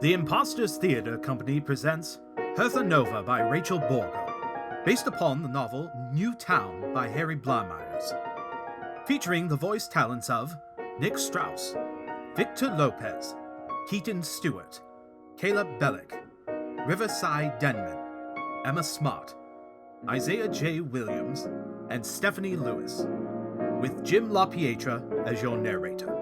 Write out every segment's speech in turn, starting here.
The Impostors Theatre Company presents Hertha Nova by Rachel Borgo, based upon the novel New Town by Harry Blamires, featuring the voice talents of Nick Strauss, Victor Lopez, Keaton Stewart, Kayla Belec, Riverside Denman, Emma Smart, Isaiah J. Williams, and Stephanie Lewis, with Jim LaPietra as your narrator.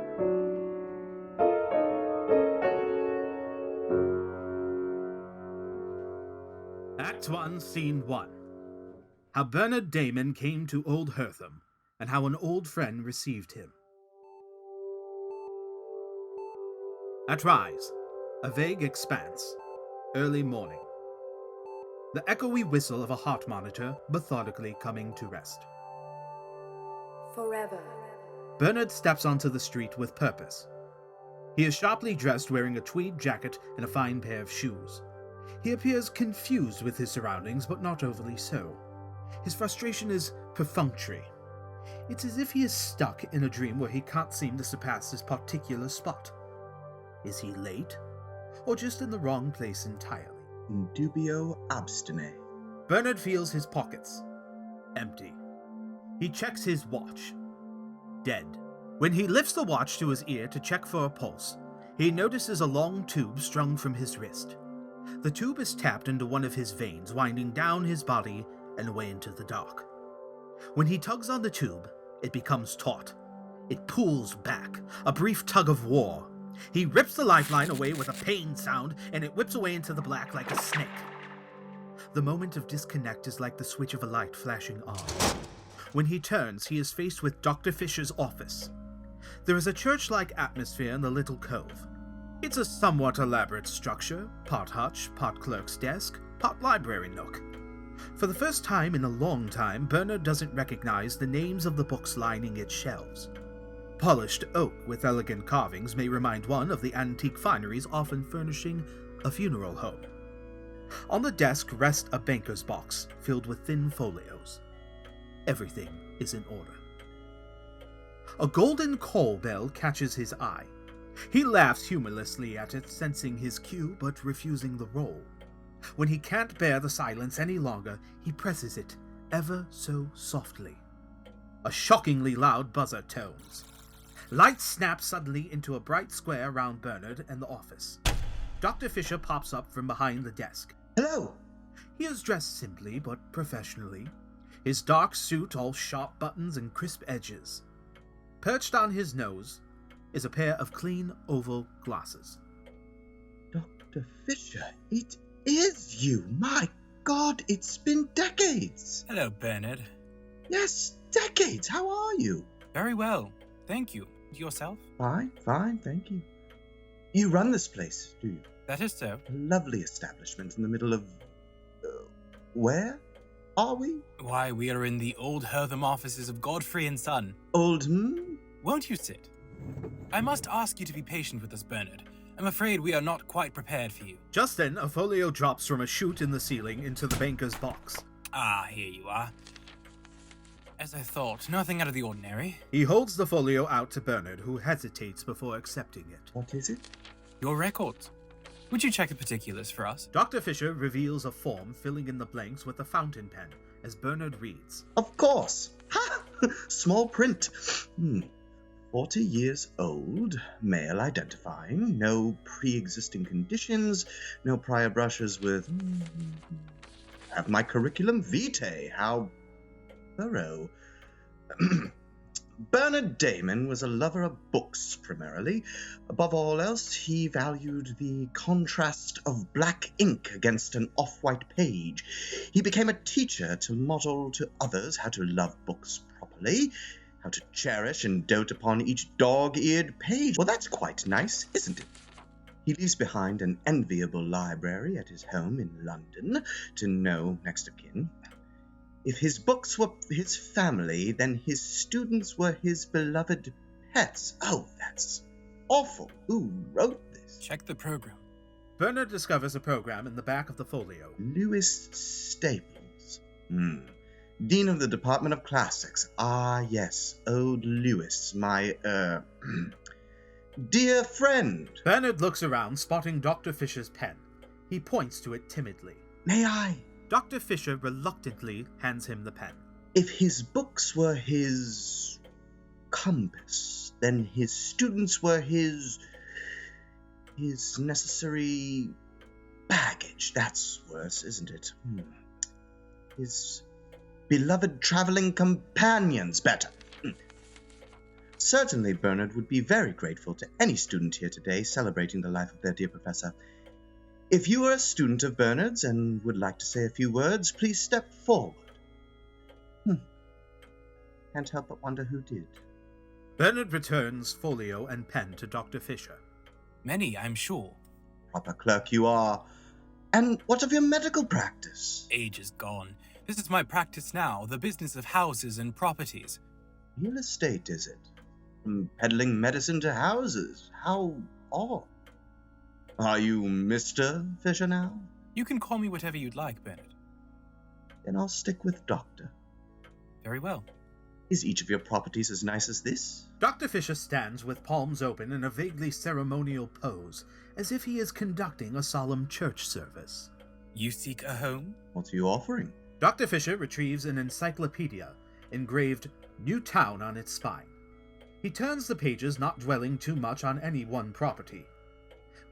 Act 1, Scene 1. How Bernard Dayman came to Old Hertham, and how an old friend received him. At Rise, a vague expanse, early morning. The echoey whistle of a heart monitor methodically coming to rest. Forever. Bernard steps onto the street with purpose. He is sharply dressed, wearing a tweed jacket and a fine pair of shoes. He appears confused with his surroundings, but not overly so. His frustration is perfunctory. It's as if he is stuck in a dream where he can't seem to surpass his particular spot. Is he late? Or just in the wrong place entirely? In dubio abstine. Bernard feels his pockets. Empty. He checks his watch. Dead. When he lifts the watch to his ear to check for a pulse, he notices a long tube strung from his wrist. The tube is tapped into one of his veins, winding down his body and away into the dark. When he tugs on the tube, it becomes taut. It pulls back, a brief tug of war. He rips the lifeline away with a pain sound, and it whips away into the black like a snake. The moment of disconnect is like the switch of a light flashing on. When he turns, he is faced with Dr. Fisher's office. There is a church-like atmosphere in the little cove. It's a somewhat elaborate structure, part hutch, part clerk's desk, part library nook. For the first time in a long time, Bernard doesn't recognize the names of the books lining its shelves. Polished oak with elegant carvings may remind one of the antique fineries often furnishing a funeral home. On the desk rests a banker's box filled with thin folios. Everything is in order. A golden call bell catches his eye. He laughs humorlessly at it, sensing his cue but refusing the roll. When he can't bear the silence any longer, he presses it ever so softly. A shockingly loud buzzer tones. Lights snap suddenly into a bright square around Bernard and the office. Dr. Fisher pops up from behind the desk. Hello! He is dressed simply but professionally, his dark suit all sharp buttons and crisp edges. Perched on his nose is a pair of clean oval glasses. Dr. Fisher, it is you! My God, it's been decades! Hello, Bernard. Yes, decades! How are you? Very well, thank you. Yourself? Fine, thank you. You run this place, do you? That is so. A lovely establishment in the middle of... where are we? Why, we are in the Old Hertham offices of Godfrey & Son. Old, Won't you sit? I must ask you to be patient with us, Bernard. I'm afraid we are not quite prepared for you. Just then, a folio drops from a chute in the ceiling into the banker's box. Ah, here you are. As I thought, nothing out of the ordinary. He holds the folio out to Bernard, who hesitates before accepting it. What is it? Your records. Would you check the particulars for us? Dr. Fisher reveals a form filling in the blanks with a fountain pen as Bernard reads. Of course! Ha! Small print. 40 years old, male identifying, no pre-existing conditions, no prior brushes with... Have my curriculum vitae, how thorough. Bernard Dayman was a lover of books, primarily. Above all else, he valued the contrast of black ink against an off-white page. He became a teacher to model to others how to love books properly, how to cherish and dote upon each dog-eared page. Well, that's quite nice, isn't it? He leaves behind an enviable library at his home in London to no next of kin. If his books were his family, then his students were his beloved pets. Oh, that's awful. Who wrote this? Check the program. Bernard discovers a program in the back of the folio. Lewis Staples. Dean of the Department of Classics. Ah, yes, old Lewis, my, Dear friend. Bernard looks around, spotting Dr. Fisher's pen. He points to it timidly. May I? Dr. Fisher reluctantly hands him the pen. If his books were his compass, then his students were his necessary baggage. That's worse, isn't it? His beloved traveling companions, better. Certainly, Bernard would be very grateful to any student here today celebrating the life of their dear professor. If you are a student of Bernard's and would like to say a few words, please step forward. Can't help but wonder who did. Bernard returns folio and pen to Dr. Fisher. Many, I'm sure. Proper clerk you are. And what of your medical practice? Age is gone. This is my practice now, the business of houses and properties. Real estate, is it? From peddling medicine to houses. How odd. Are you Mr. Fisher now? You can call me whatever you'd like, Bernard. Then I'll stick with Doctor. Very well. Is each of your properties as nice as this? Dr. Fisher stands with palms open in a vaguely ceremonial pose, as if he is conducting a solemn church service. You seek a home? What are you offering? Dr. Fisher retrieves an encyclopedia, engraved New Town on its spine. He turns the pages, not dwelling too much on any one property.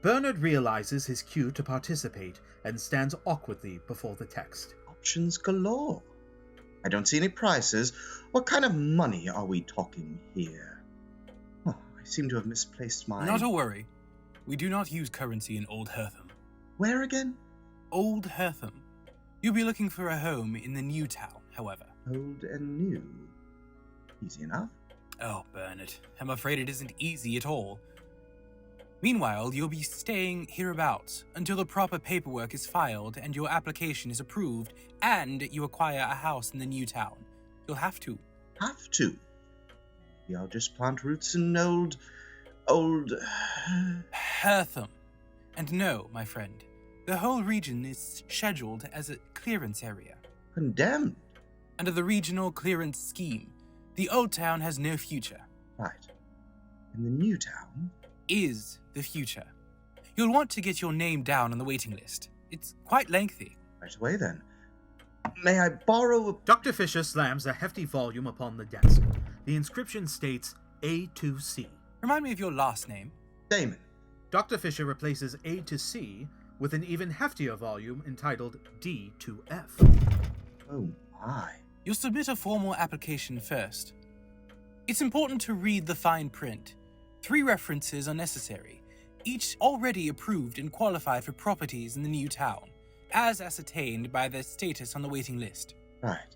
Bernard realizes his cue to participate and stands awkwardly before the text. Options galore. I don't see any prices. What kind of money are we talking here? Oh, I seem to have misplaced my... Not a worry. We do not use currency in Old Hertham. Where again? Old Hertham. You'll be looking for a home in the new town, however. Old and new. Easy enough. Oh, Bernard, I'm afraid it isn't easy at all. Meanwhile, you'll be staying hereabouts until the proper paperwork is filed and your application is approved and you acquire a house in the new town. You'll have to. Have to? Maybe I'll just plant roots in old... Hertham. And no, my friend, the whole region is scheduled as a clearance area. Condemned? Under the regional clearance scheme, the old town has no future. Right. And the new town? Is the future. You'll want to get your name down on the waiting list. It's quite lengthy. Right away then. May I borrow a... Dr. Fisher slams a hefty volume upon the desk. The inscription states A to C. Remind me of your last name. Dayman. Dr. Fisher replaces A to C with an even heftier volume entitled D to F. Oh my. You'll submit a formal application first. It's important to read the fine print. 3 references are necessary, each already approved and qualified for properties in the new town, as ascertained by their status on the waiting list. Right.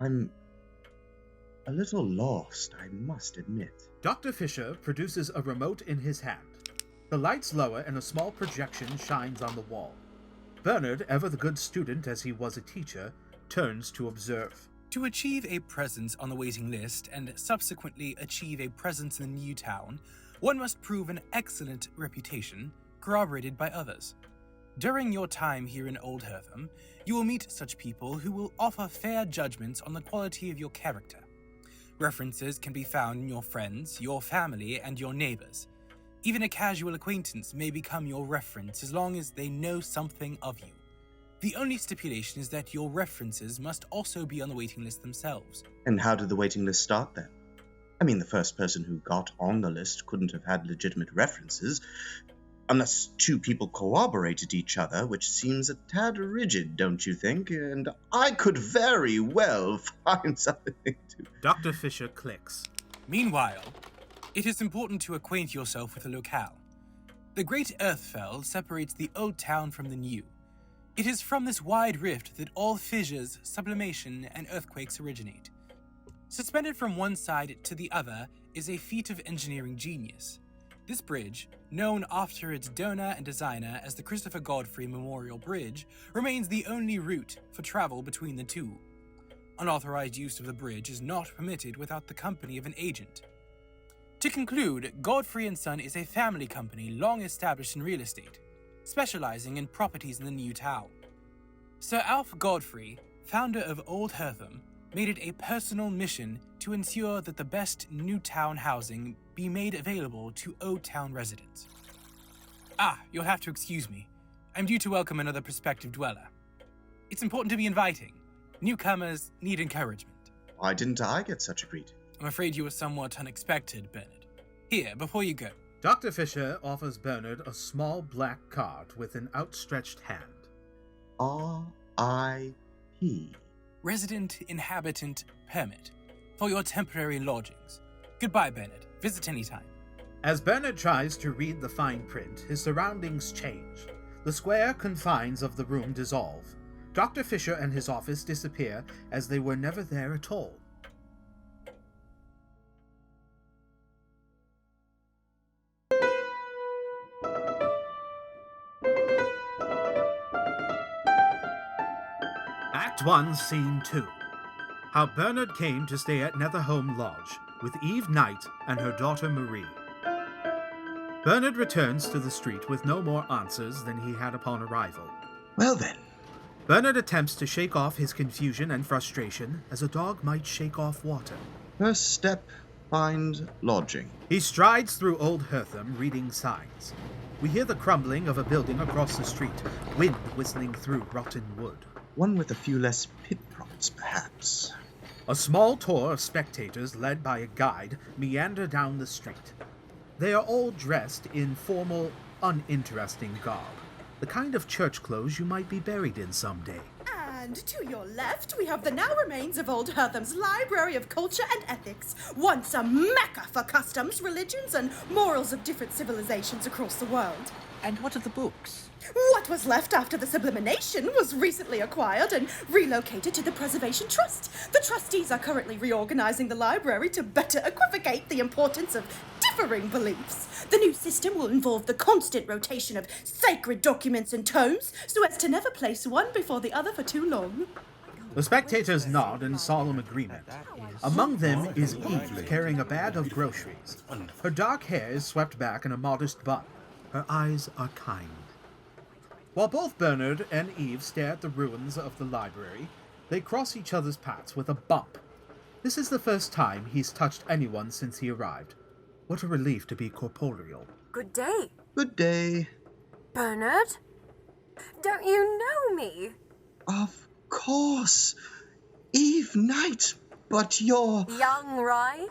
I'm a little lost, I must admit. Dr. Fisher produces a remote in his hand. The lights lower and a small projection shines on the wall. Bernard, ever the good student as he was a teacher, turns to observe. To achieve a presence on the waiting list and subsequently achieve a presence in the new town, one must prove an excellent reputation, corroborated by others. During your time here in Old Hertham, you will meet such people who will offer fair judgments on the quality of your character. References can be found in your friends, your family, and your neighbors. Even a casual acquaintance may become your reference as long as they know something of you. The only stipulation is that your references must also be on the waiting list themselves. And how did the waiting list start then? I mean, the first person who got on the list couldn't have had legitimate references, unless 2 people corroborated each other, which seems a tad rigid, don't you think? And I could very well find something to... Dr. Fisher clicks. Meanwhile, it is important to acquaint yourself with the locale. The Great Earthfell separates the old town from the new. It is from this wide rift that all fissures, sublimation, and earthquakes originate. Suspended from one side to the other is a feat of engineering genius. This bridge, known after its donor and designer as the Christopher Godfrey Memorial Bridge, remains the only route for travel between the two. Unauthorized use of the bridge is not permitted without the company of an agent. To conclude, Godfrey & Son is a family company long established in real estate, specializing in properties in the new town. Sir Alf Godfrey, founder of Old Hertham, made it a personal mission to ensure that the best new town housing be made available to Old Town residents. You'll have to excuse me. I'm due to welcome another prospective dweller. It's important to be inviting. Newcomers need encouragement. Why didn't I get such a greeting? I'm afraid you were somewhat unexpected, Bernard. Here, before you go. Dr. Fisher offers Bernard a small black card with an outstretched hand. R.I.P. Resident Inhabitant Permit for your temporary lodgings. Goodbye, Bernard. Visit anytime. As Bernard tries to read the fine print, his surroundings change. The square confines of the room dissolve. Dr. Fisher and his office disappear as they were never there at all. Act 1, Scene 2. How Bernard came to stay at Netherholm Lodge with Eve Knight and her daughter Marie. Bernard returns to the street with no more answers than he had upon arrival. Well then. Bernard attempts to shake off his confusion and frustration as a dog might shake off water. First step, find lodging. He strides through Old Hertham, reading signs. We hear the crumbling of a building across the street, wind whistling through rotten wood. One with a few less pit props, perhaps. A small tour of spectators, led by a guide, meander down the street. They are all dressed in formal, uninteresting garb, the kind of church clothes you might be buried in someday. And to your left, we have the now remains of Old Hertham's Library of Culture and Ethics, once a mecca for customs, religions, and morals of different civilizations across the world. And what are the books? What was left after the sublimation was recently acquired and relocated to the Preservation Trust. The trustees are currently reorganizing the library to better equivocate the importance of differing beliefs. The new system will involve the constant rotation of sacred documents and tomes, so as to never place one before the other for too long. The spectators nod in solemn agreement. Among them is Eve, carrying a bag of groceries. Her dark hair is swept back in a modest bun. Her eyes are kind. While both Bernard and Eve stare at the ruins of the library, they cross each other's paths with a bump. This is the first time he's touched anyone since he arrived. What a relief to be corporeal. Good day. Good day. Bernard? Don't you know me? Of course. Eve Knight, but you're... Young, right?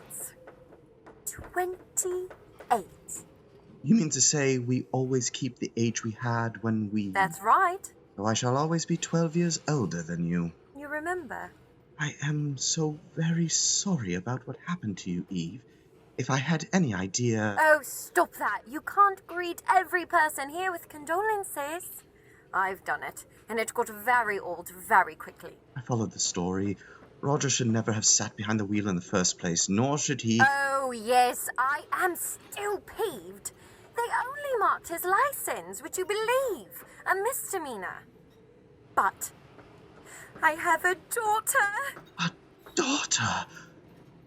28. You mean to say we always keep the age we had when we... That's right. So I shall always be 12 years older than you. You remember? I am so very sorry about what happened to you, Eve. If I had any idea... Oh, stop that. You can't greet every person here with condolences. I've done it, and it got very old very quickly. I followed the story. Roger should never have sat behind the wheel in the first place, nor should he... Oh, yes, I am still peeved. They only marked his license, would you believe? A misdemeanor. But I have a daughter. A daughter?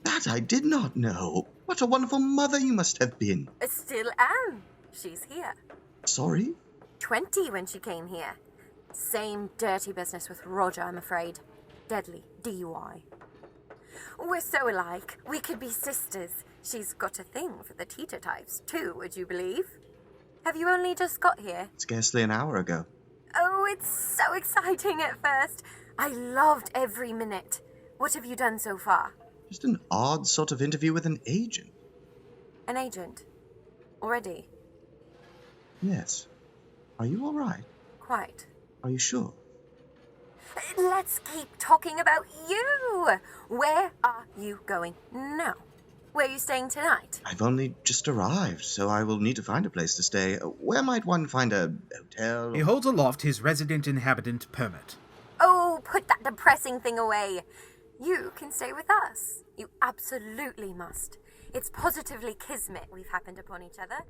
That I did not know. What a wonderful mother you must have been. Still am. She's here. Sorry? 20 when she came here. Same dirty business with Roger, I'm afraid. Deadly DUI. We're so alike. We could be sisters. She's got a thing for the teeter types, too, would you believe? Have you only just got here? Scarcely an hour ago. Oh, it's so exciting at first. I loved every minute. What have you done so far? Just an odd sort of interview with an agent. An agent? Already? Yes. Are you all right? Quite. Are you sure? Let's keep talking about you. Where are you going now? Where are you staying tonight? I've only just arrived, so I will need to find a place to stay. Where might one find a hotel? He holds aloft his resident inhabitant permit. Oh, put that depressing thing away. You can stay with us. You absolutely must. It's positively kismet we've happened upon each other.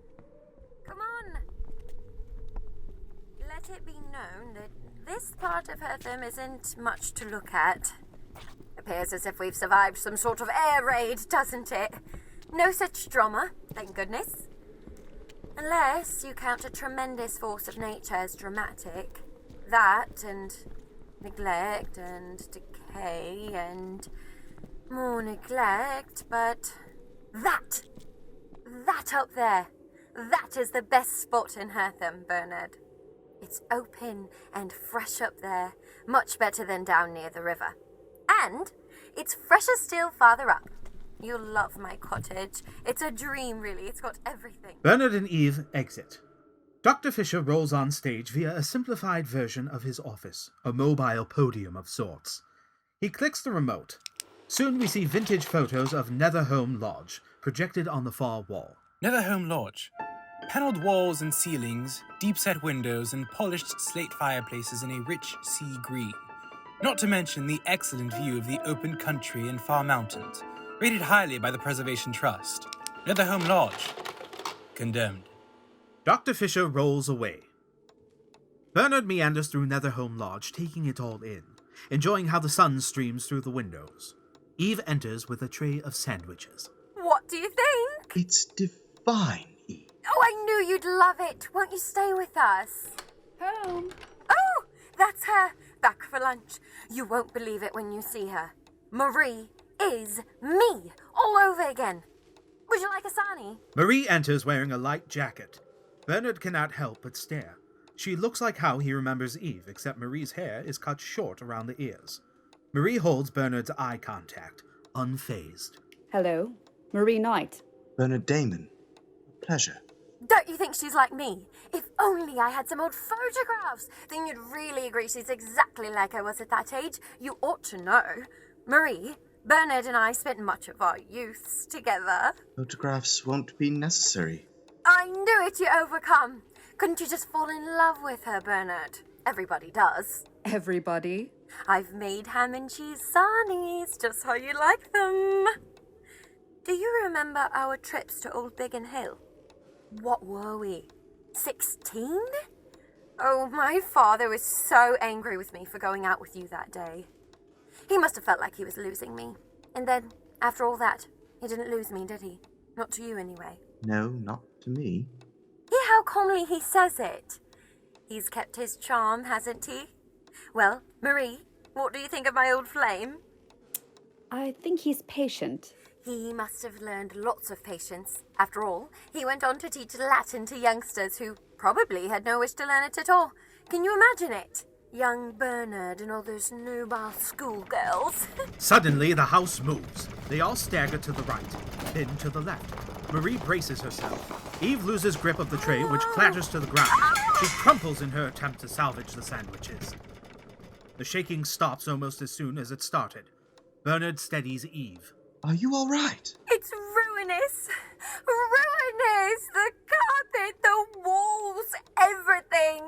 Come on. Let it be known that this part of Hertham isn't much to look at. Appears as if we've survived some sort of air raid, doesn't it? No such drama, thank goodness. Unless you count a tremendous force of nature as dramatic. That and Neglect and decay and more neglect, but that up there, that is the best spot in Hertham, Bernard. It's open and fresh up there, much better than down near the river. And it's fresher still farther up. You'll love my cottage. It's a dream, really. It's got everything. Bernard and Eve exit. Dr. Fisher rolls on stage via a simplified version of his office, a mobile podium of sorts. He clicks the remote. Soon we see vintage photos of Netherhome Lodge, projected on the far wall. Netherhome Lodge. Panelled walls and ceilings, deep-set windows, and polished slate fireplaces in a rich sea green. Not to mention the excellent view of the open country and far mountains, rated highly by the Preservation Trust. Netherhome Lodge. Condemned. Dr. Fisher rolls away. Bernard meanders through Netherhome Lodge, taking it all in, enjoying how the sun streams through the windows. Eve enters with a tray of sandwiches. What do you think? It's divine, Eve. Oh, I knew you'd love it. Won't you stay with us? Home. Oh, that's her. Back for lunch. You won't believe it when you see her. Marie is me all over again. Would you like a sarnie? Marie enters wearing a light jacket. Bernard cannot help but stare. She looks like how he remembers Eve, except Marie's hair is cut short around the ears. Marie holds Bernard's eye contact, unfazed. Hello, Marie Knight. Bernard Dayman. A pleasure. Don't you think she's like me? If only I had some old photographs, then you'd really agree she's exactly like I was at that age. You ought to know. Marie, Bernard and I spent much of our youths together. Photographs won't be necessary. I knew it, you overcome. Couldn't you just fall in love with her, Bernard? Everybody does. Everybody? I've made ham and cheese sarnies, just how you like them. Do you remember our trips to Old Biggin Hill? What were we? 16? Oh, my father was so angry with me for going out with you that day. He must have felt like he was losing me. And then, after all that, he didn't lose me, did he? Not to you, anyway. No, not to me. Hear how calmly he says it. He's kept his charm, hasn't he? Well, Marie, what do you think of my old flame? I think he's patient. He must have learned lots of patience. After all, he went on to teach Latin to youngsters who probably had no wish to learn it at all. Can you imagine it? Young Bernard and all those nubile schoolgirls. Suddenly, the house moves. They all stagger to the right, then to the left. Marie braces herself. Eve loses grip of the tray, which clatters to the ground. She crumples in her attempt to salvage the sandwiches. The shaking stops almost as soon as it started. Bernard steadies Eve. Are you all right? It's ruinous. Ruinous. The carpet, the walls, everything.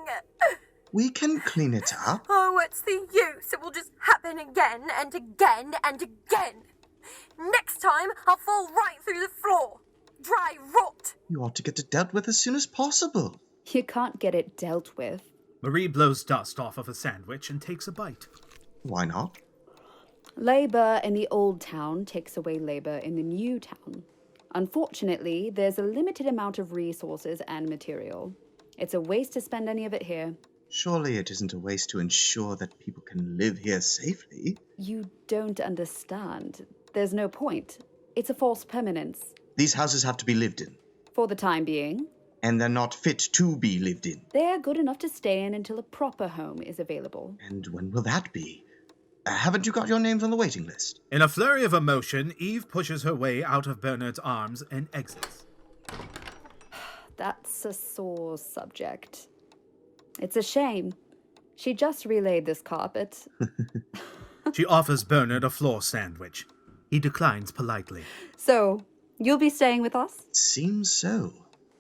We can clean it up. Oh, what's the use? It will just happen again and again and again. Next time, I'll fall right through the floor. Dry rot. You ought to get it dealt with as soon as possible. You can't get it dealt with. Marie blows dust off of a sandwich and takes a bite. Why not? Labor in the old town takes away labor in the new town. Unfortunately, there's a limited amount of resources and material. It's a waste to spend any of it here. Surely it isn't a waste to ensure that people can live here safely. You don't understand. There's no point. It's a false permanence. These houses have to be lived in. For the time being. And they're not fit to be lived in. They're good enough to stay in until a proper home is available. And when will that be? Haven't you got your names on the waiting list? In a flurry of emotion, Eve pushes her way out of Bernard's arms and exits. That's a sore subject. It's a shame. She just relayed this carpet. She offers Bernard a floor sandwich. He declines politely. So, you'll be staying with us? It seems so.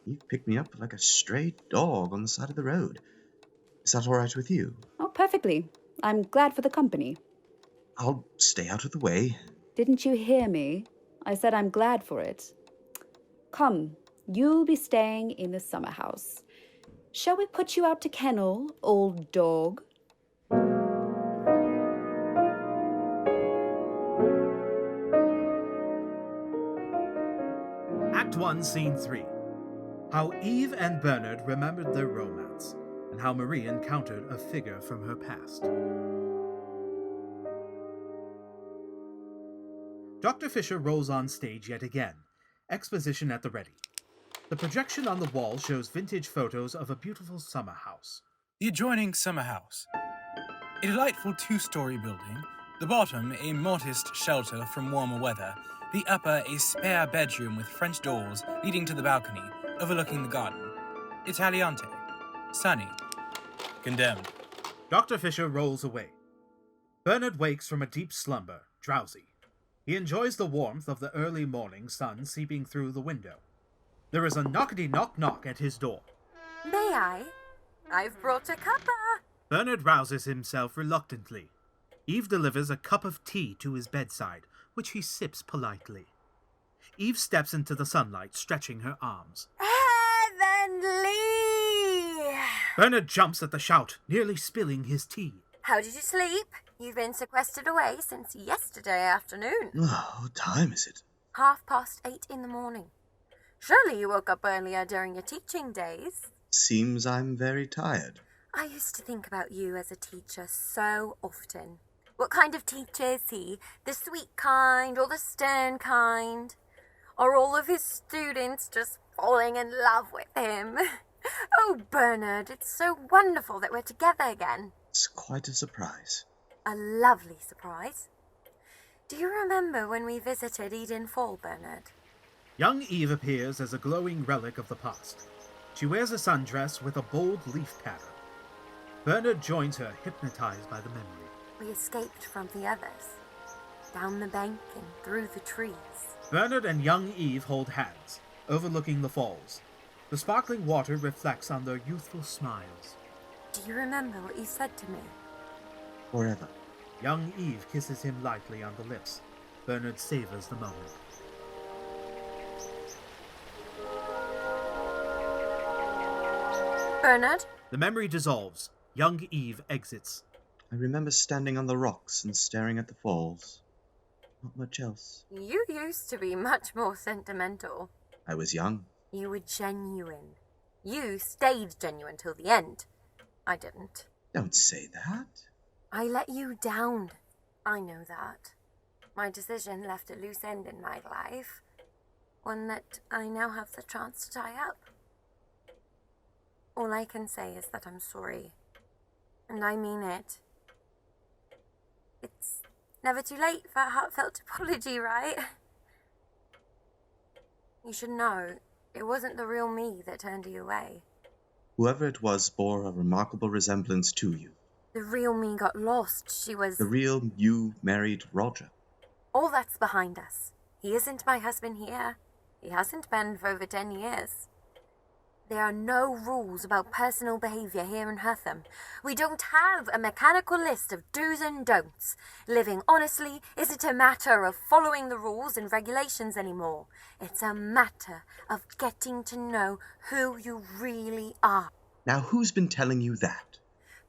You picked me up like a stray dog on the side of the road. Is that all right with you? Oh, perfectly. I'm glad for the company. I'll stay out of the way. Didn't you hear me? I said I'm glad for it. Come, you'll be staying in the summer house. Shall we put you out to kennel, old dog? Act 1, Scene 3. How Eve and Bernard remembered their romance, and how Marie encountered a figure from her past. Dr. Fisher rolls on stage yet again, exposition at the ready. The projection on the wall shows vintage photos of a beautiful summer house. The adjoining summer house. A delightful two-story building, the bottom a modest shelter from warmer weather, the upper a spare bedroom with French doors leading to the balcony, overlooking the garden. Italiante. Sunny. Condemned. Dr. Fisher rolls away. Bernard wakes from a deep slumber, drowsy. He enjoys the warmth of the early morning sun seeping through the window. There is a knockety-knock-knock at his door. May I? I've brought a cuppa. Bernard rouses himself reluctantly. Eve delivers a cup of tea to his bedside, which he sips politely. Eve steps into the sunlight, stretching her arms. Heavenly! Bernard jumps at the shout, nearly spilling his tea. How did you sleep? You've been sequestered away since yesterday afternoon. Oh, what time is it? 8:30 in the morning. Surely you woke up earlier during your teaching days. Seems I'm very tired. I used to think about you as a teacher so often. What kind of teacher is he? The sweet kind or the stern kind? Are all of his students just falling in love with him? Oh, Bernard, it's so wonderful that we're together again. It's quite a surprise. A lovely surprise. Do you remember when we visited Eden Fall, Bernard? Young Eve appears as a glowing relic of the past. She wears a sundress with a bold leaf pattern. Bernard joins her, hypnotized by the memory. We escaped from the others, down the bank and through the trees. Bernard and young Eve hold hands, overlooking the falls. The sparkling water reflects on their youthful smiles. Do you remember what you said to me? Forever. Young Eve kisses him lightly on the lips. Bernard savors the moment. Bernard? The memory dissolves. Young Eve exits. I remember standing on the rocks and staring at the falls. Not much else. You used to be much more sentimental. I was young. You were genuine. You stayed genuine till the end. I didn't. Don't say that. I let you down. I know that. My decision left a loose end in my life. One that I now have the chance to tie up. All I can say is that I'm sorry. And I mean it. It's never too late for a heartfelt apology, right? You should know, it wasn't the real me that turned you away. Whoever it was bore a remarkable resemblance to you. The real me got lost. She was... The real you married Roger. All that's behind us. He isn't my husband here. He hasn't been for over 10 years. There are no rules about personal behaviour here in Hertham. We don't have a mechanical list of do's and don'ts. Living honestly isn't a matter of following the rules and regulations anymore. It's a matter of getting to know who you really are. Now, who's been telling you that?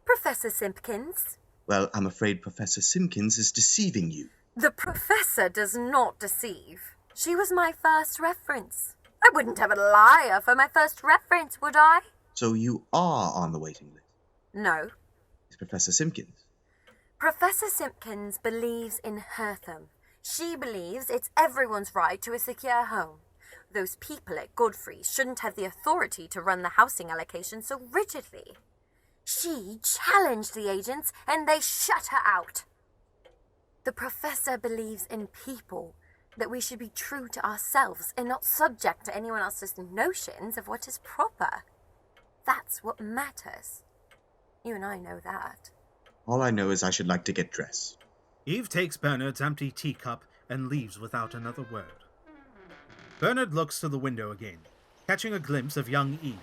Professor Simpkins. Well, I'm afraid Professor Simpkins is deceiving you. The professor does not deceive. She was my first reference. I wouldn't have a liar for my first reference, would I? So you are on the waiting list? No. Is Professor Simpkins? Professor Simpkins believes in Hertham. She believes it's everyone's right to a secure home. Those people at Godfrey's shouldn't have the authority to run the housing allocation so rigidly. She challenged the agents and they shut her out. The professor believes in people, that we should be true to ourselves and not subject to anyone else's notions of what is proper. That's what matters. You and I know that. All I know is I should like to get dressed. Eve takes Bernard's empty teacup and leaves without another word. Bernard looks to the window again, catching a glimpse of young Eve.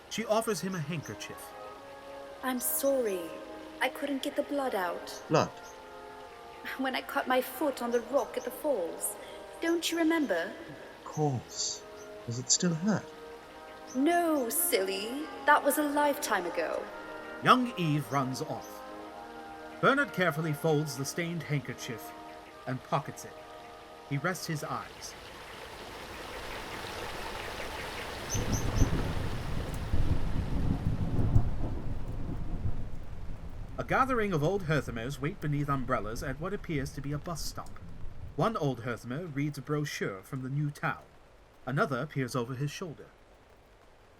She offers him a handkerchief. I'm sorry. I couldn't get the blood out. Blood? When I cut my foot on the rock at the falls. Don't you remember? Of course. Does it still hurt? No, silly. That was a lifetime ago. Young Eve runs off. Bernard carefully folds the stained handkerchief and pockets it. He rests his eyes. A gathering of old Herthamers wait beneath umbrellas at what appears to be a bus stop. One Old Herthamer reads a brochure from the new town. Another peers over his shoulder.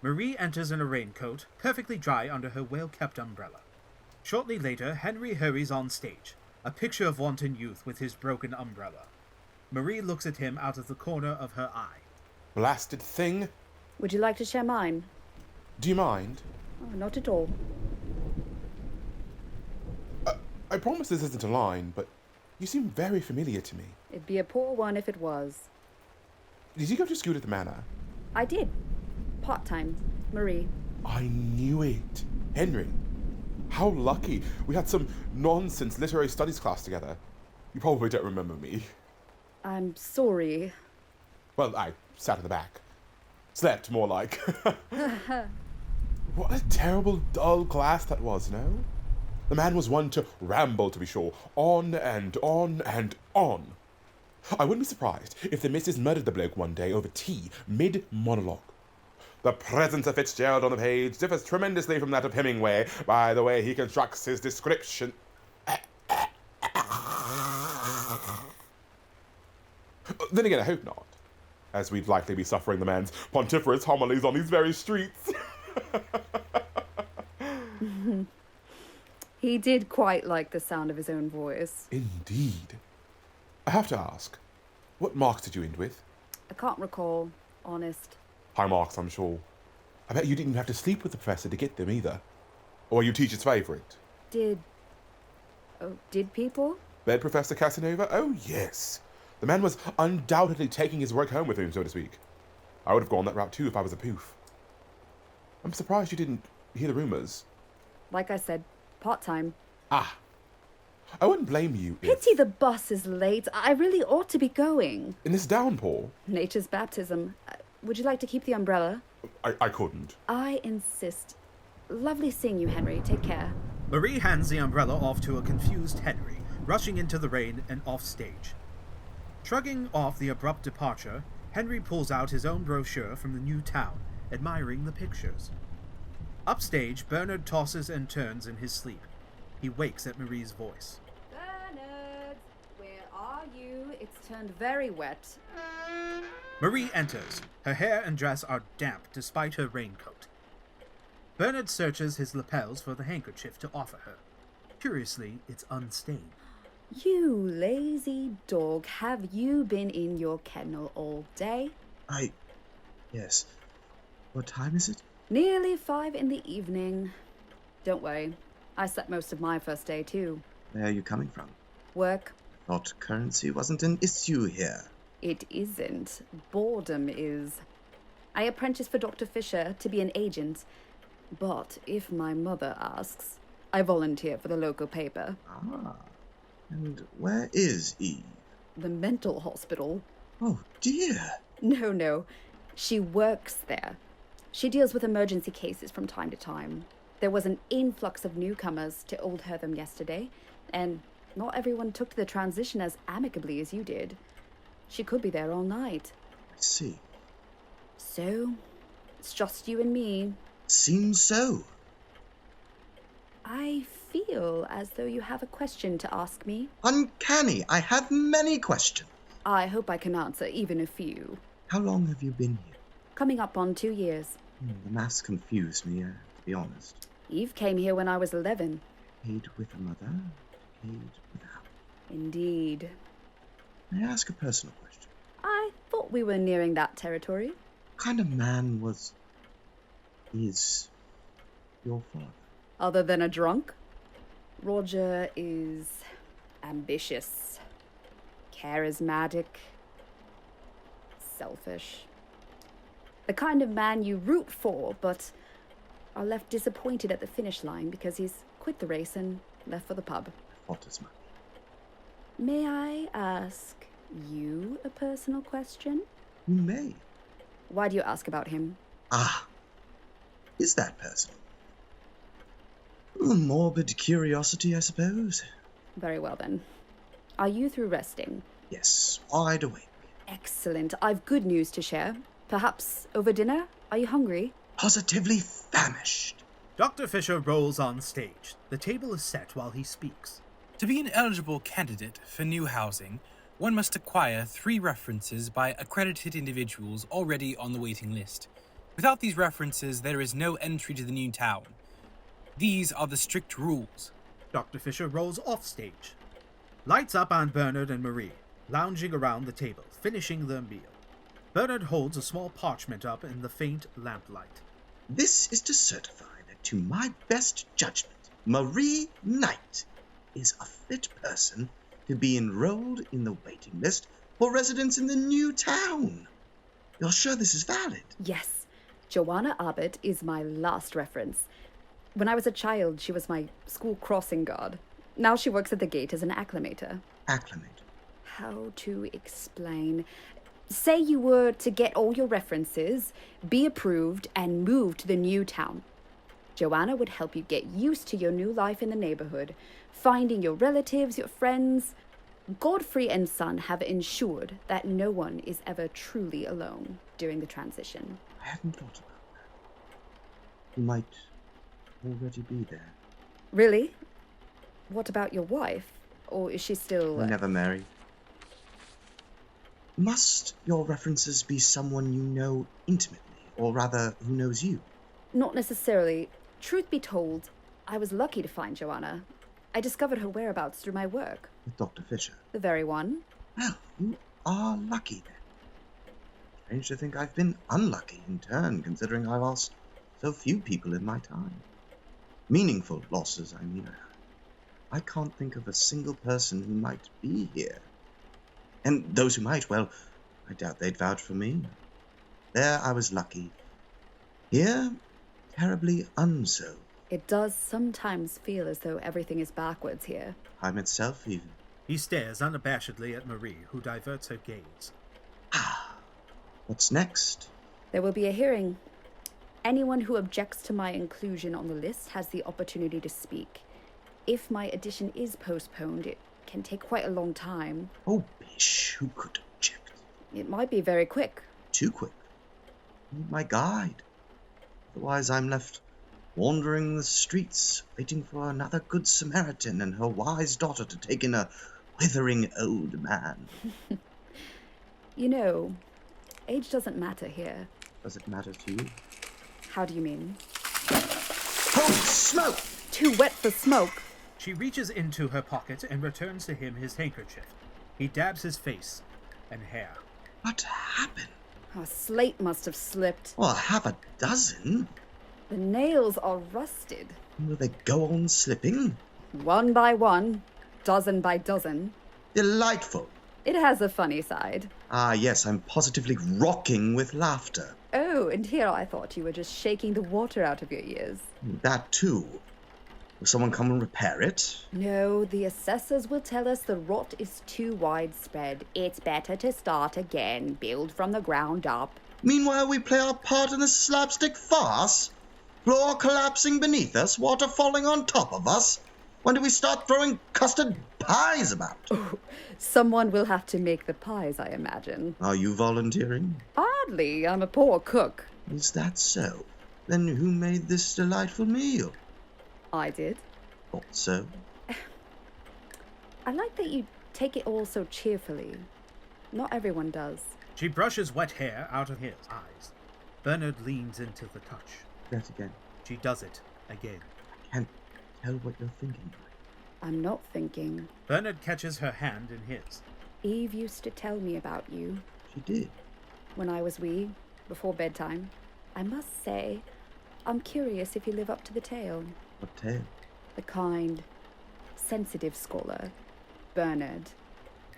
Marie enters in a raincoat, perfectly dry under her well-kept umbrella. Shortly later, Henry hurries on stage, a picture of wanton youth with his broken umbrella. Marie looks at him out of the corner of her eye. Blasted thing. Would you like to share mine? Do you mind? Oh, not at all. I promise this isn't a line, but you seem very familiar to me. It'd be a poor one if it was. Did you go to school at the manor? I did. Part-time. Marie. I knew it. Henry. How lucky. We had some nonsense literary studies class together. You probably don't remember me. I'm sorry. Well, I sat in the back. Slept, more like. What a terrible, dull class that was, no? The man was one to ramble, to be sure. On and on and on. I wouldn't be surprised if the missus murdered the bloke one day over tea, mid-monologue. The presence of Fitzgerald on the page differs tremendously from that of Hemingway by the way he constructs his description. Then again, I hope not, as we'd likely be suffering the man's pontiferous homilies on these very streets. He did quite like the sound of his own voice. Indeed. I have to ask, what marks did you end with? I can't recall, honest. High marks, I'm sure. I bet you didn't have to sleep with the professor to get them either. Or were you teacher's favourite? Did people? Bed Professor Casanova? Oh, yes. The man was undoubtedly taking his work home with him, so to speak. I would have gone that route too if I was a poof. I'm surprised you didn't hear the rumours. Like I said, part-time. Ah. I wouldn't blame you if... Pity the bus is late. I really ought to be going. In this downpour? Nature's baptism. Would you like to keep the umbrella? I couldn't. I insist. Lovely seeing you, Henry. Take care. Marie hands the umbrella off to a confused Henry, rushing into the rain and off stage. Shrugging off the abrupt departure, Henry pulls out his own brochure from the new town, admiring the pictures. Upstage, Bernard tosses and turns in his sleep. He wakes at Marie's voice. Bernard, where are you? It's turned very wet. Marie enters. Her hair and dress are damp despite her raincoat. Bernard searches his lapels for the handkerchief to offer her. Curiously, it's unstained. You lazy dog, have you been in your kennel all day? Yes. What time is it? Nearly 5 in the evening. Don't worry, I slept most of my first day too. Where are you coming from? Work. Thought currency wasn't an issue here. It isn't. Boredom is. I apprenticed for Dr. Fisher to be an agent. But if my mother asks, I volunteer for the local paper. Ah. And where is Eve? The mental hospital. Oh, dear. No. She works there. She deals with emergency cases from time to time. There was an influx of newcomers to Old Hertham yesterday, and not everyone took to the transition as amicably as you did. She could be there all night. I see. So, it's just you and me. Seems so. I feel as though you have a question to ask me. Uncanny. I have many questions. I hope I can answer even a few. How long have you been here? Coming up on 2 years. The maths confused me, to be honest. Eve came here when I was 11. Paid with a mother, paid without. Indeed. May I ask a personal question? I thought we were nearing that territory. What kind of man is your father? Other than a drunk? Roger is ambitious, charismatic, selfish. The kind of man you root for, but are left disappointed at the finish line because he's quit the race and left for the pub. I thought as much. May I ask you a personal question? You may. Why do you ask about him? Ah. Is that personal? A morbid curiosity, I suppose. Very well then. Are you through resting? Yes, wide awake. Excellent. I've good news to share. Perhaps over dinner? Are you hungry? Positively famished. Dr. Fisher rolls on stage. The table is set while he speaks. To be an eligible candidate for new housing, one must acquire 3 references by accredited individuals already on the waiting list. Without these references, there is no entry to the new town. These are the strict rules. Dr. Fisher rolls off stage. Lights up on Bernard and Marie, lounging around the table, finishing their meal. Bernard holds a small parchment up in the faint lamplight. This is to certify that, to my best judgment, Marie Knight is a fit person to be enrolled in the waiting list for residence in the new town. You're sure this is valid? Yes. Joanna Abbott is my last reference. When I was a child, she was my school crossing guard. Now she works at the gate as an acclimator. Acclimate. How to explain? Say you were to get all your references, be approved, and move to the new town. Joanna would help you get used to your new life in the neighborhood, finding your relatives, your friends. Godfrey and Son have ensured that no one is ever truly alone during the transition. I hadn't thought about that. You might already be there. Really? What about your wife? Or is she still... Never married. Must your references be someone you know intimately, or rather, who knows you? Not necessarily. Truth be told, I was lucky to find Joanna. I discovered her whereabouts through my work. With Dr. Fisher? The very one. Well, you are lucky then. Strange to think I've been unlucky in turn, considering I've lost so few people in my time. Meaningful losses, I mean. I can't think of a single person who might be here. And those who might, well, I doubt they'd vouch for me. There I was lucky. Here, terribly unso. It does sometimes feel as though everything is backwards here. Time itself, even. He stares unabashedly at Marie, who diverts her gaze. What's next? There will be a hearing. Anyone who objects to my inclusion on the list has the opportunity to speak. If my addition is postponed, it can take quite a long time. Oh, bish, who could object? It might be very quick. Too quick. I need my guide. Otherwise I'm left wandering the streets, waiting for another good Samaritan and her wise daughter to take in a withering old man. You know, age doesn't matter here. Does it matter to you? How do you mean? Holy smoke! Too wet for smoke. She reaches into her pocket and returns to him his handkerchief. He dabs his face and hair. What happened? A slate must have slipped. Well, half a dozen. The nails are rusted. Will they go on slipping? One by one, dozen by dozen. Delightful. It has a funny side. Ah, yes, I'm positively rocking with laughter. Oh, and here I thought you were just shaking the water out of your ears. That too. Will someone come and repair it? No, the assessors will tell us the rot is too widespread. It's better to start again, build from the ground up. Meanwhile, we play our part in this slapstick farce? Floor collapsing beneath us, water falling on top of us? When do we start throwing custard pies about? Oh, someone will have to make the pies, I imagine. Are you volunteering? Hardly. I'm a poor cook. Is that so? Then who made this delightful meal? I did. Thought so. I like that you take it all so cheerfully. Not everyone does. She brushes wet hair out of his eyes. Bernard leans into the touch. That again. She does it again. I can't tell what you're thinking. I'm not thinking. Bernard catches her hand in his. Eve used to tell me about you. She did. When I was wee, before bedtime. I must say, I'm curious if you live up to the tale. What tale? The kind, sensitive scholar, Bernard,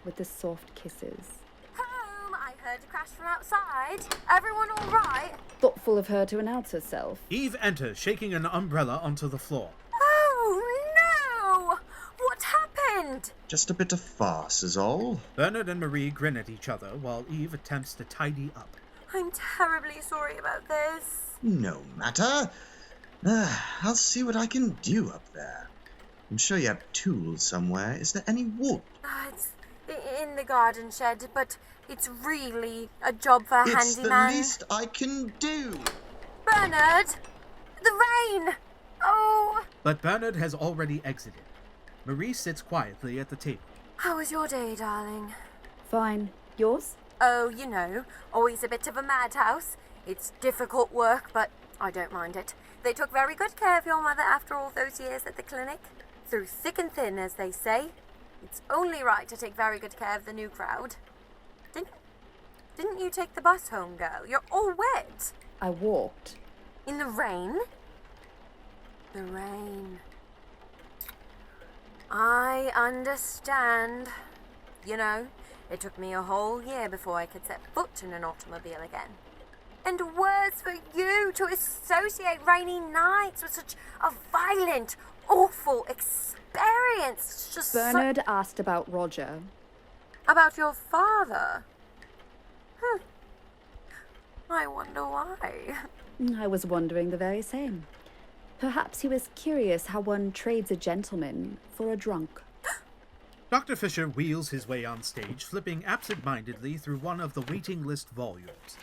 with the soft kisses. Home! I heard a crash from outside. Everyone all right? Thoughtful of her to announce herself. Eve enters, shaking an umbrella onto the floor. Oh, no! What happened? Just a bit of farce is all. Bernard and Marie grin at each other while Eve attempts to tidy up. I'm terribly sorry about this. No matter. I'll see what I can do up there. I'm sure you have tools somewhere. Is there any wood? It's in the garden shed, but it's really a job for a It's handyman. the least I can do. Bernard! The rain! Oh! But Bernard has already exited. Marie sits quietly at the table. How was your day, darling? Fine. Yours? Oh, you know, always a bit of a madhouse. It's difficult work, but I don't mind it. They took very good care of your mother after all those years at the clinic. Through thick and thin, as they say. It's only right to take very good care of the new crowd. Didn't you take the bus home, girl? You're all wet. I walked. In the rain? The rain. I understand. You know, it took me a whole year before I could set foot in an automobile again. And worse for you to associate rainy nights with such a violent, awful experience. It's just Bernard asked about Roger. About your father? I wonder why. I was wondering the very same. Perhaps he was curious how one trades a gentleman for a drunk. Dr. Fisher wheels his way on stage, flipping absent-mindedly through one of the waiting list volumes.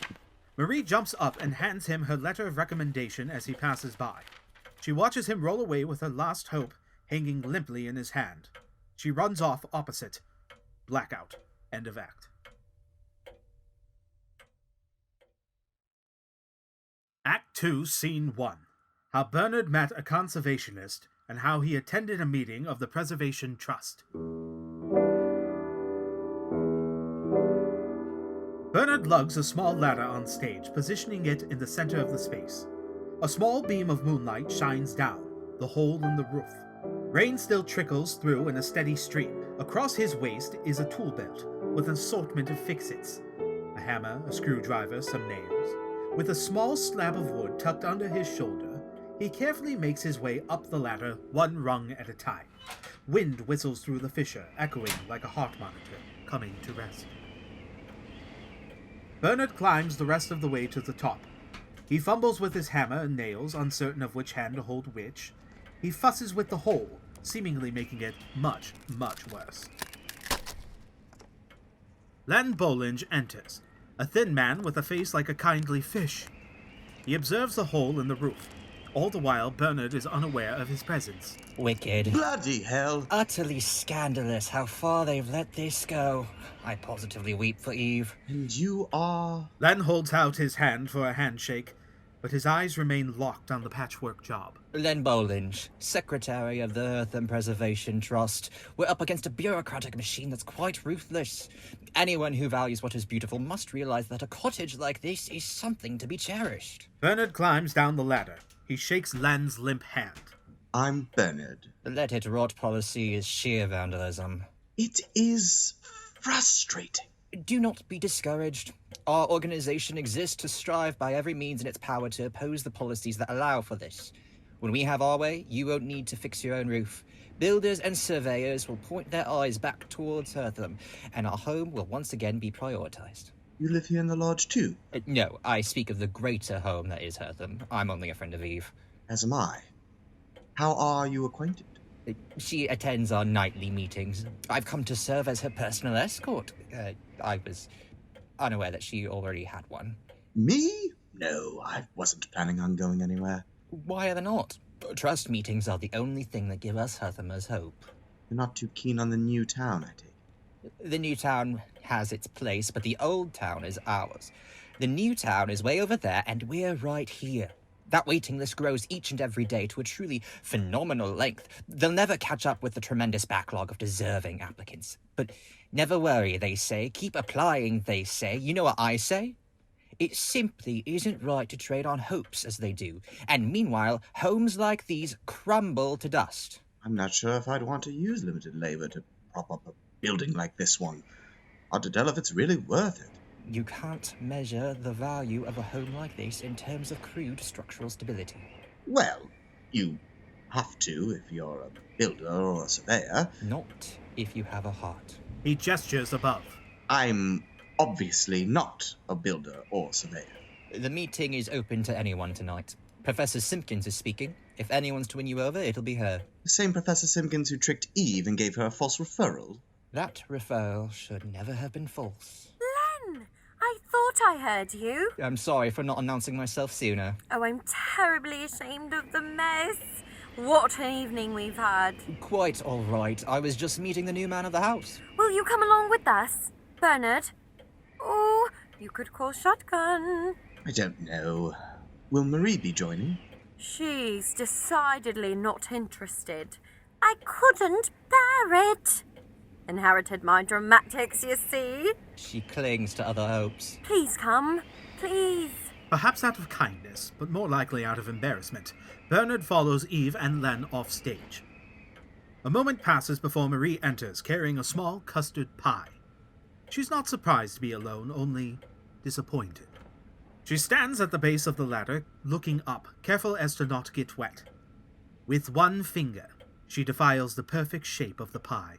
Marie jumps up and hands him her letter of recommendation as he passes by. She watches him roll away with her last hope hanging limply in his hand. She runs off opposite. Blackout. End of act. Act 2, Scene 1. How Bernard met a conservationist and how he attended a meeting of the Preservation Trust. Bernard lugs a small ladder on stage, positioning it in the center of the space. A small beam of moonlight shines down, the hole in the roof. Rain still trickles through in a steady stream. Across his waist is a tool belt with an assortment of fix-its. A hammer, a screwdriver, some nails. With a small slab of wood tucked under his shoulder, he carefully makes his way up the ladder, one rung at a time. Wind whistles through the fissure, echoing like a heart monitor, coming to rest. Bernard climbs the rest of the way to the top. He fumbles with his hammer and nails, uncertain of which hand to hold which. He fusses with the hole, seemingly making it much, much worse. Len Bollinge enters, a thin man with a face like a kindly fish. He observes the hole in the roof. All the while, Bernard is unaware of his presence. Wicked. Bloody hell! Utterly scandalous how far they've let this go. I positively weep for Eve. And you are... Len holds out his hand for a handshake, but his eyes remain locked on the patchwork job. Len Bollinge, Secretary of the Hertham Preservation Trust. We're up against a bureaucratic machine that's quite ruthless. Anyone who values what is beautiful must realize that a cottage like this is something to be cherished. Bernard climbs down the ladder. He shakes Len's limp hand. I'm Bernard. The let it rot policy is sheer vandalism. It is frustrating. Do not be discouraged. Our organization exists to strive by every means in its power to oppose the policies that allow for this. When we have our way, you won't need to fix your own roof. Builders and surveyors will point their eyes back towards Hertham, and our home will once again be prioritized. You live here in the lodge too? No, I speak of the greater home that is Hertham. I'm only a friend of Eve. As am I. How are you acquainted? She attends our nightly meetings. I've come to serve as her personal escort. I was unaware that she already had one. Me? No, I wasn't planning on going anywhere. Why are they not? Trust meetings are the only thing that give us Herthamers hope. You're not too keen on the new town, I take. The new town has its place, but the old town is ours. The new town is way over there, and we're right here. That waiting list grows each and every day to a truly phenomenal length. They'll never catch up with the tremendous backlog of deserving applicants. But never worry, they say. Keep applying, they say. You know what I say? It simply isn't right to trade on hopes as they do. And meanwhile, homes like these crumble to dust. I'm not sure if I'd want to use limited labor to prop up a building like this one. Hard to tell if it's really worth it. You can't measure the value of a home like this in terms of crude structural stability. Well, you have to if you're a builder or a surveyor. Not if you have a heart. He gestures above. I'm obviously not a builder or surveyor. The meeting is open to anyone tonight. Professor Simpkins is speaking. If anyone's to win you over, it'll be her. The same Professor Simpkins who tricked Eve and gave her a false referral? That referral should never have been false. Len! I thought I heard you. I'm sorry for not announcing myself sooner. Oh, I'm terribly ashamed of the mess. What an evening we've had. Quite all right. I was just meeting the new man of the house. Will you come along with us? Bernard? Oh, you could call shotgun. I don't know. Will Marie be joining? She's decidedly not interested. I couldn't bear it. Inherited my dramatics, you see. She clings to other hopes. Please come. Please. Perhaps out of kindness, but more likely out of embarrassment, Bernard follows Eve and Len off stage. A moment passes before Marie enters, carrying a small custard pie. She's not surprised to be alone, only disappointed. She stands at the base of the ladder, looking up, careful as to not get wet. With one finger, she defiles the perfect shape of the pie,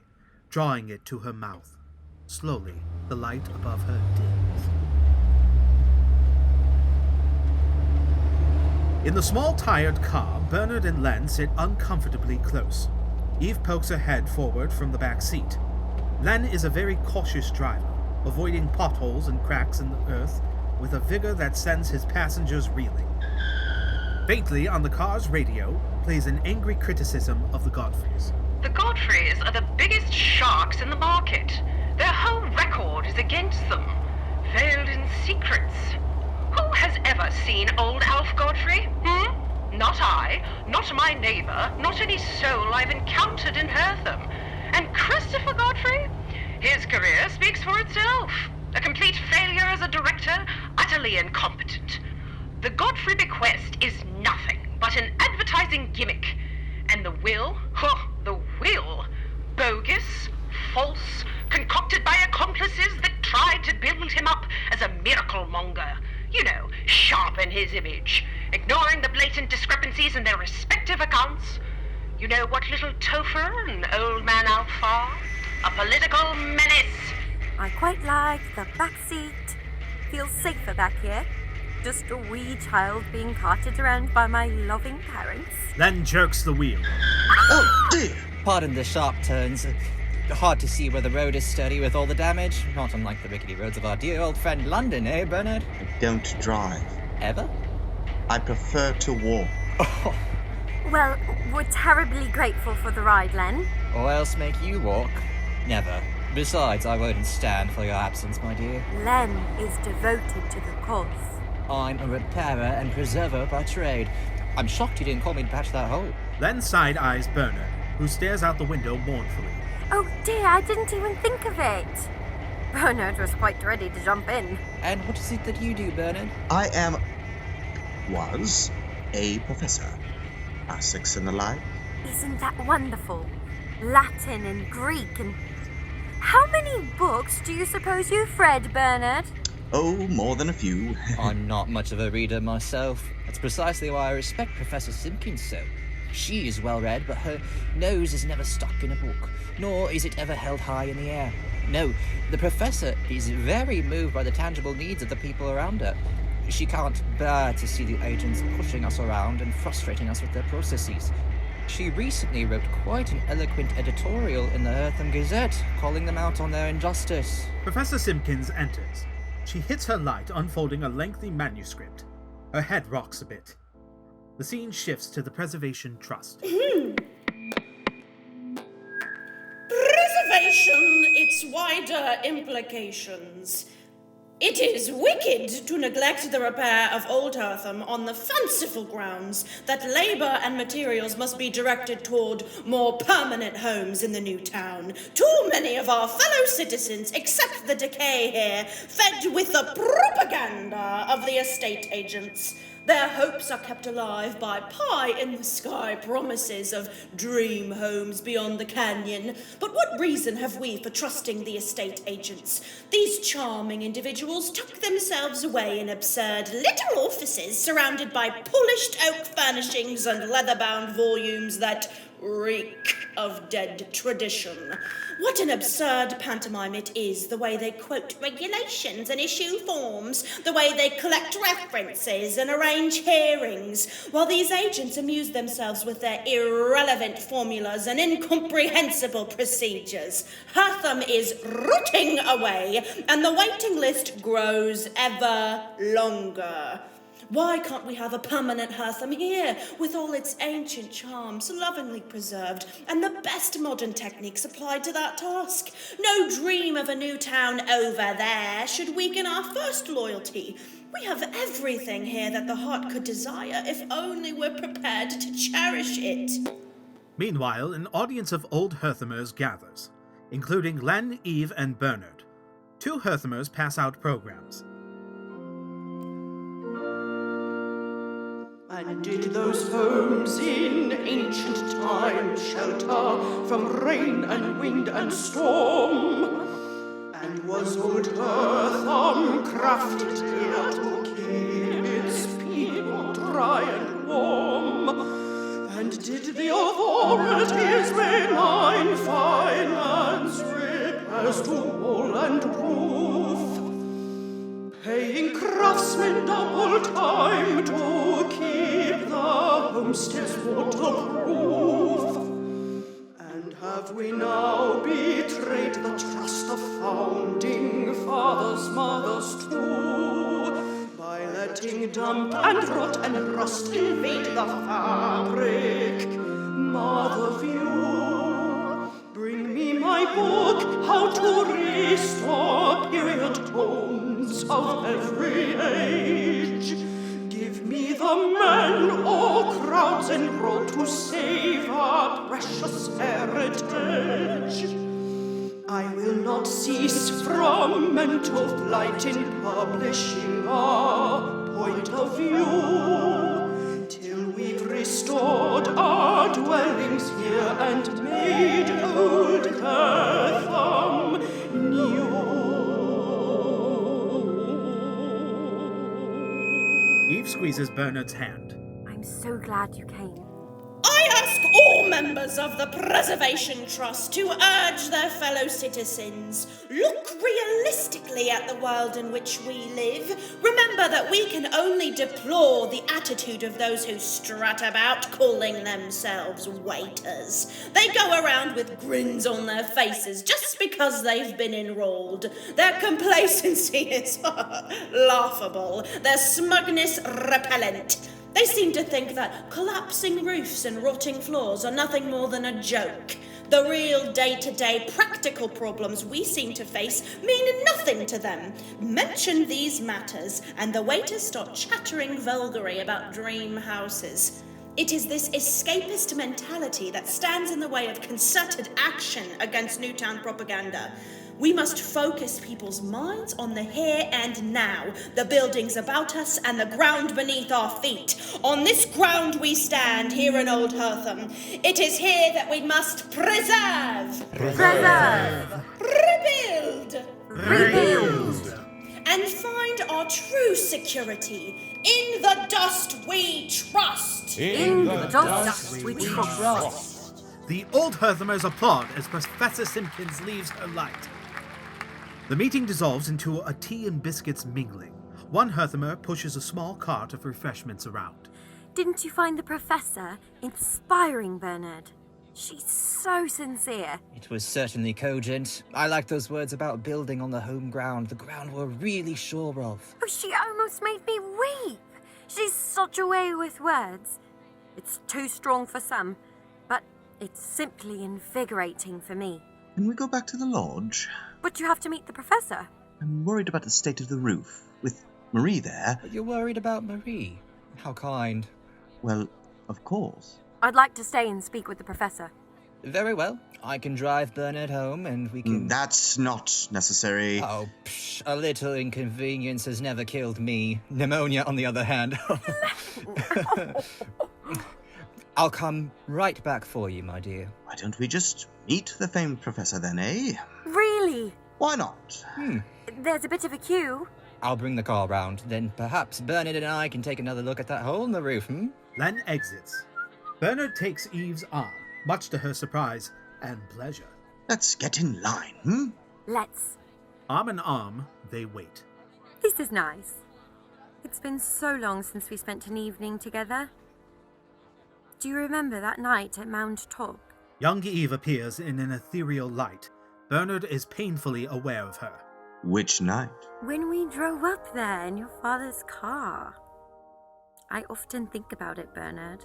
drawing it to her mouth. Slowly, the light above her dims. In the small, tired car, Bernard and Len sit uncomfortably close. Eve pokes her head forward from the back seat. Len is a very cautious driver, avoiding potholes and cracks in the earth with a vigor that sends his passengers reeling. Faintly on the car's radio plays an angry criticism of the Godfreys. The Godfreys are the biggest sharks in the market. Their whole record is against them. Veiled in secrets. Who has ever seen old Alf Godfrey? Not I, not my neighbour, not any soul I've encountered in Hertham. And Christopher Godfrey? His career speaks for itself. A complete failure as a director, utterly incompetent. The Godfrey bequest is nothing but an advertising gimmick. And the will? The will. Bogus, false, concocted by accomplices that tried to build him up as a miracle monger. You know, sharpen his image, ignoring the blatant discrepancies in their respective accounts. You know what little Topher and old man Alf are? A political menace. I quite like the back seat. Feels safer back here. Just a wee child being carted around by my loving parents. Len jerks the wheel. Oh, dear! Pardon the sharp turns. Hard to see where the road is sturdy with all the damage. Not unlike the rickety roads of our dear old friend London, eh, Bernard? I don't drive. Ever? I prefer to walk. Oh, Well, we're terribly grateful for the ride, Len. or else make you walk? Never. Besides, I won't stand for your absence, my dear. Len is devoted to the cause. I'm a repairer and preserver by trade. I'm shocked you didn't call me to patch that hole. Len side-eyes Bernard, who stares out the window mournfully. Oh dear, I didn't even think of it. Bernard was quite ready to jump in. And what is it that you do, Bernard? I was a professor. Classics and the like. Isn't that wonderful? Latin and Greek and... How many books do you suppose you've read, Bernard? Oh, more than a few. I'm not much of a reader myself. That's precisely why I respect Professor Simpkins so. She is well read, but her nose is never stuck in a book, nor is it ever held high in the air. No, the professor is very moved by the tangible needs of the people around her. She can't bear to see the agents pushing us around and frustrating us with their processes. She recently wrote quite an eloquent editorial in the Hertham Gazette, calling them out on their injustice. Professor Simpkins enters. She hits her light, unfolding a lengthy manuscript. Her head rocks a bit. The scene shifts to the Preservation Trust. Preservation, its wider implications. It is wicked to neglect the repair of Old Hertham on the fanciful grounds that labour and materials must be directed toward more permanent homes in the new town. Too many of our fellow citizens accept the decay here, fed with the propaganda of the estate agents. Their hopes are kept alive by pie-in-the-sky promises of dream homes beyond the canyon. But what reason have we for trusting the estate agents? These charming individuals tuck themselves away in absurd little offices surrounded by polished oak furnishings and leather-bound volumes that reek of dead tradition. What an absurd pantomime it is, the way they quote regulations and issue forms, the way they collect references and arrange hearings, while these agents amuse themselves with their irrelevant formulas and incomprehensible procedures. Hertham is rotting away, and the waiting list grows ever longer. Why can't we have a permanent Hertham here, with all its ancient charms lovingly preserved, and the best modern techniques applied to that task? No dream of a new town over there should weaken our first loyalty. We have everything here that the heart could desire, if only we're prepared to cherish it. Meanwhile, an audience of Old Herthamers gathers, including Len, Eve, and Bernard. 2 Herthamers pass out programs. And did those homes in ancient time shelter from rain and wind and storm? And was Old Hertham crafted here to keep its people dry and warm? And did the authorities malign finance repairs to wall and roof, paying craftsmen double time to keep the homesteads waterproof? And have we now betrayed the trust of founding fathers, mothers too, by letting damp and rot and rust invade the fabric? Mother view, bring me my book, How to Restore Period Tones of Every Age. Give me the men or crowds enrolled to save our precious heritage. I will not cease from mental flight in publishing our point of view, till we've restored our dwellings here and made Old Hertham new. Eve squeezes Bernard's hand. I'm so glad you came. I ask all members of the Preservation Trust to urge their fellow citizens, look realistically at the world in which we live. Remember that we can only deplore the attitude of those who strut about calling themselves waiters. They go around with grins on their faces just because they've been enrolled. Their complacency is laughable, their smugness repellent. They seem to think that collapsing roofs and rotting floors are nothing more than a joke. The real day-to-day practical problems we seem to face mean nothing to them. Mention these matters, and the waiters start chattering vulgarly about dream houses. It is this escapist mentality that stands in the way of concerted action against Newtown propaganda. We must focus people's minds on the here and now, the buildings about us and the ground beneath our feet. On this ground we stand, here in Old Hertham. It is here that we must preserve, rebuild, and find our true security. In the dust we trust. In the dust we trust. The Old Herthamers applaud as Professor Simpkins leaves her light. The meeting dissolves into a tea and biscuits mingling. One Herthamer pushes a small cart of refreshments around. Didn't you find the professor inspiring, Bernard? She's so sincere. It was certainly cogent. I like those words about building on the home ground, the ground we're really sure of. Oh, she almost made me weep. She's such a way with words. It's too strong for some, but it's simply invigorating for me. Can we go back to the lodge? But you have to meet the professor. I'm worried about the state of the roof. With Marie there... But you're worried about Marie. How kind. Well, of course. I'd like to stay and speak with the professor. Very well. I can drive Bernard home and we can... That's not necessary. Oh, a little inconvenience has never killed me. Pneumonia, on the other hand. I'll come right back for you, my dear. Why don't we just meet the famed professor then, eh? Really? Why not? There's a bit of a queue. I'll bring the car round. Then perhaps Bernard and I can take another look at that hole in the roof, Len exits. Bernard takes Eve's arm, much to her surprise and pleasure. Let's get in line, Let's. Arm in arm, they wait. This is nice. It's been so long since we spent an evening together. Do you remember that night at Mount Top? Young Eve appears in an ethereal light. Bernard is painfully aware of her. Which night? When we drove up there in your father's car. I often think about it, Bernard.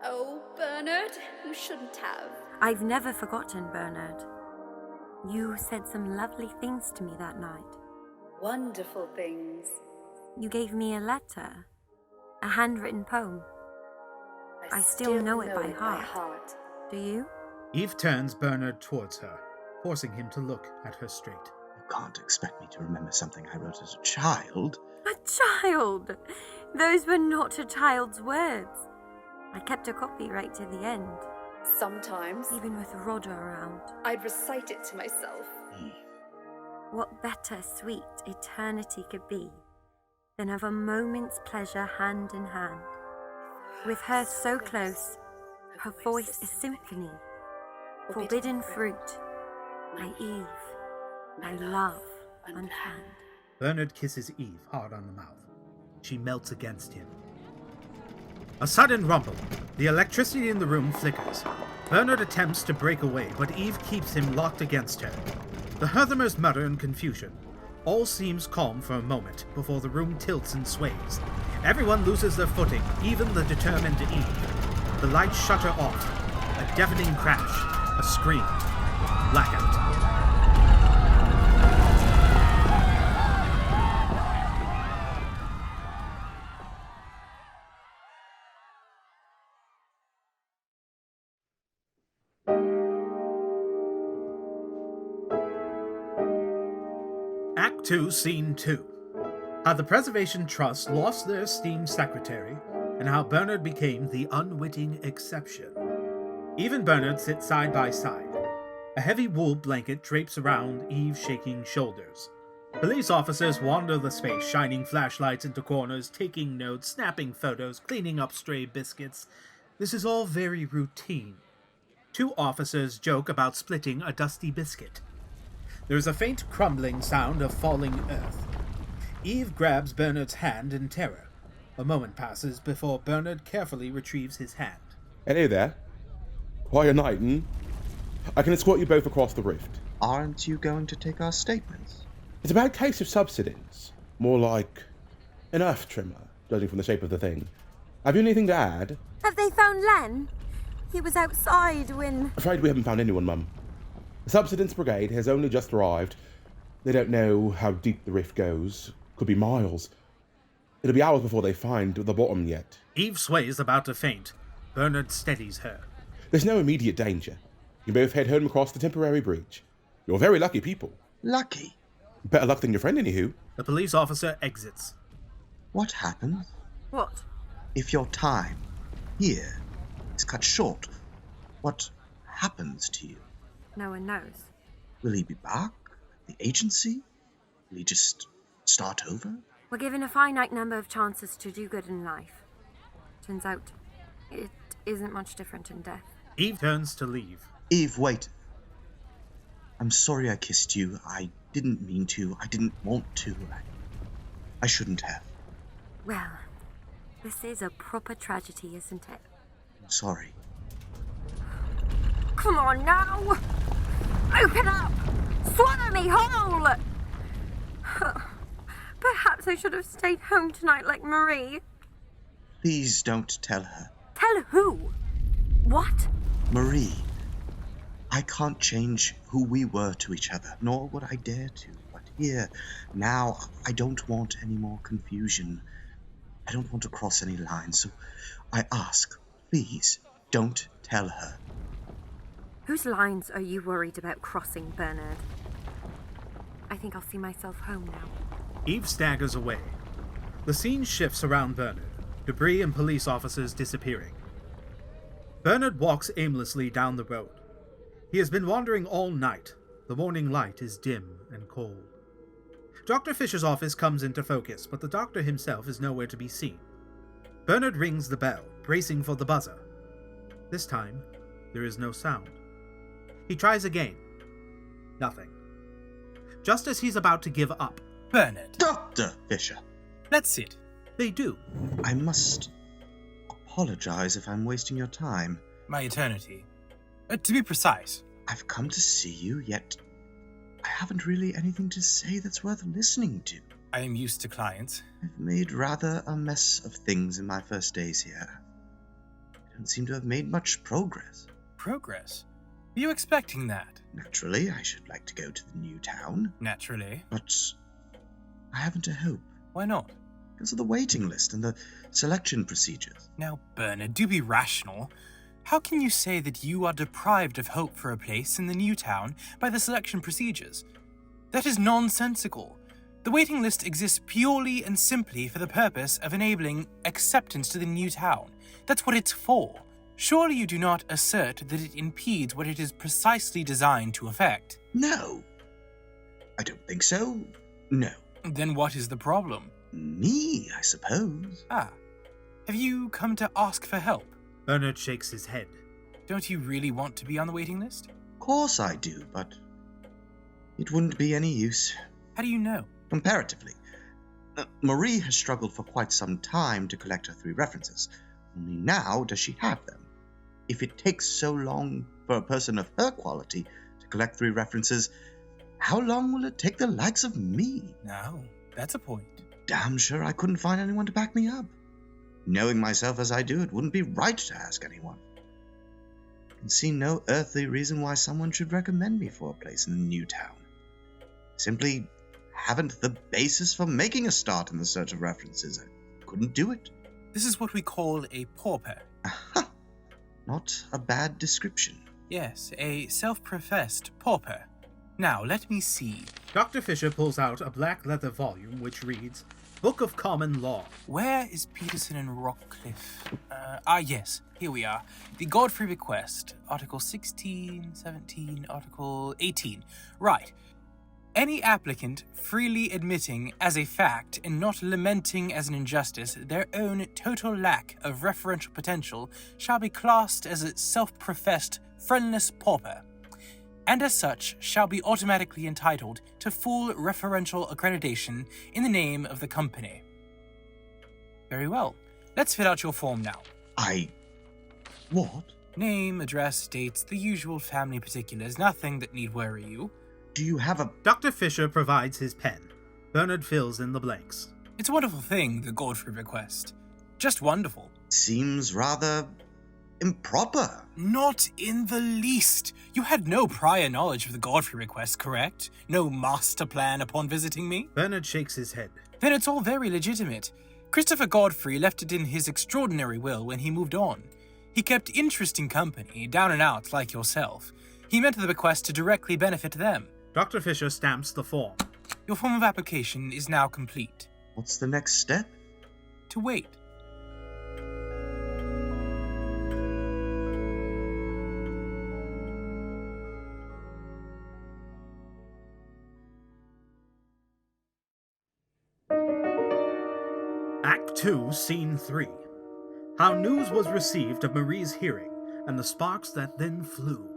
Oh, Bernard, you shouldn't have. I've never forgotten, Bernard. You said some lovely things to me that night. Wonderful things. You gave me a letter, a handwritten poem. I still know it by heart. Do you? Eve turns Bernard towards her, forcing him to look at her straight. You can't expect me to remember something I wrote as a child. A child! Those were not a child's words. I kept a copy right to the end. Sometimes, Even with Roger around. I'd recite it to myself. What better sweet eternity could be than of a moment's pleasure hand in hand? With her so close, her voice a symphony. Forbidden fruit, my Eve, my love unfanned. Bernard kisses Eve hard on the mouth. She melts against him. A sudden rumble. The electricity in the room flickers. Bernard attempts to break away, but Eve keeps him locked against her. The Herthamers mutter in confusion. All seems calm for a moment before the room tilts and sways. Everyone loses their footing, even the determined Eve. The lights shutter off. A deafening crash. A scream. Blackout. Act 2, Scene 2. How the Preservation Trust lost their esteemed secretary, and how Bernard became the unwitting exception. Eve and Bernard sit side by side. A heavy wool blanket drapes around Eve's shaking shoulders. Police officers wander the space, shining flashlights into corners, taking notes, snapping photos, cleaning up stray biscuits. This is all very routine. Two officers joke about splitting a dusty biscuit. There is a faint crumbling sound of falling earth. Eve grabs Bernard's hand in terror. A moment passes before Bernard carefully retrieves his hand. Hello there. Quiet night, I can escort you both across the rift. Aren't you going to take our statements? It's a bad case of subsidence. More like an earth trimmer, judging from the shape of the thing. Have you anything to add? Have they found Len? He was outside when... Afraid we haven't found anyone, Mum. The subsidence brigade has only just arrived. They don't know how deep the rift goes. Could be miles. It'll be hours before they find the bottom yet. Eve sways, about to faint. Bernard steadies her. There's no immediate danger. You both head home across the temporary breach. You're very lucky people. Lucky? Better luck than your friend, anywho. The police officer exits. What happens What? if your time here is cut short? What happens to you? No one knows. Will he be back at the agency? Will he just start over? We're given a finite number of chances to do good in life. Turns out, it isn't much different in death. Eve turns to leave. Eve, wait. I'm sorry I kissed you. I didn't mean to. I didn't want to. I shouldn't have. Well, this is a proper tragedy, isn't it? I'm sorry. Come on now! Open up! Swallow me whole! Perhaps I should have stayed home tonight like Marie. Please don't tell her. Tell who? What? Marie. I can't change who we were to each other, nor would I dare to. But here, now, I don't want any more confusion. I don't want to cross any lines, so I ask, please, don't tell her. Whose lines are you worried about crossing, Bernard? I think I'll see myself home now. Eve staggers away. The scene shifts around Bernard, debris and police officers disappearing. Bernard walks aimlessly down the road. He has been wandering all night. The morning light is dim and cold. Dr. Fisher's office comes into focus, but the doctor himself is nowhere to be seen. Bernard rings the bell, bracing for the buzzer. This time, there is no sound. He tries again. Nothing. Just as he's about to give up, Bernard, Dr. Fisher! let's sit. they do. I must apologize if I'm wasting your time. My eternity. To be precise. I've come to see you, yet I haven't really anything to say that's worth listening to. I am used to clients. I've made rather a mess of things in my first days here. I don't seem to have made much progress. Progress? Were you expecting that? Naturally, I should like to go to the new town. Naturally. But I haven't a hope. Why not? Because of the waiting list and the selection procedures. Now, Bernard, do be rational. How can you say that you are deprived of hope for a place in the new town by the selection procedures? That is nonsensical. The waiting list exists purely and simply for the purpose of enabling acceptance to the new town. That's what it's for. Surely you do not assert that it impedes what it is precisely designed to effect. No. I don't think so. No. Then what is the problem? Me, I suppose. Ah. Have you come to ask for help? Bernard shakes his head. Don't you really want to be on the waiting list? Of course I do, but it wouldn't be any use. How do you know? Comparatively. Marie has struggled for quite some time to collect her 3 references. Only now does she have them. If it takes so long for a person of her quality to collect 3 references, how long will it take the likes of me? Now, that's a point. Damn sure I couldn't find anyone to back me up. Knowing myself as I do, it wouldn't be right to ask anyone. I can see no earthly reason why someone should recommend me for a place in the new town. Simply haven't the basis for making a start in the search of references. I couldn't do it. This is what we call a pauper. Aha! Not a bad description. Yes, a self-professed pauper. Now, let me see. Dr. Fisher pulls out a black leather volume which reads, Book of Common Law. Where is Peterson and Rockcliffe? Yes, here we are. The Godfrey Bequest, Article 16, 17, Article 18. Right. Any applicant freely admitting as a fact and not lamenting as an injustice their own total lack of referential potential shall be classed as a self-professed friendless pauper, and as such shall be automatically entitled to full referential accreditation in the name of the company. Very well. Let's fill out your form now. What? Name, address, dates, the usual family particulars, nothing that need worry you. Do you have a... Dr. Fisher provides his pen. Bernard fills in the blanks. It's a wonderful thing, the Godfrey Bequest. Just wonderful. Seems rather improper. Not in the least. You had no prior knowledge of the Godfrey Bequest, correct? No master plan upon visiting me? Bernard shakes his head. Then it's all very legitimate. Christopher Godfrey left it in his extraordinary will when he moved on. He kept interesting company, down and out like yourself. He meant the bequest to directly benefit them. Dr. Fisher stamps the form. Your form of application is now complete. What's the next step? To wait. Act 2, Scene 3. How news was received of Marie's hearing, and the sparks that then flew.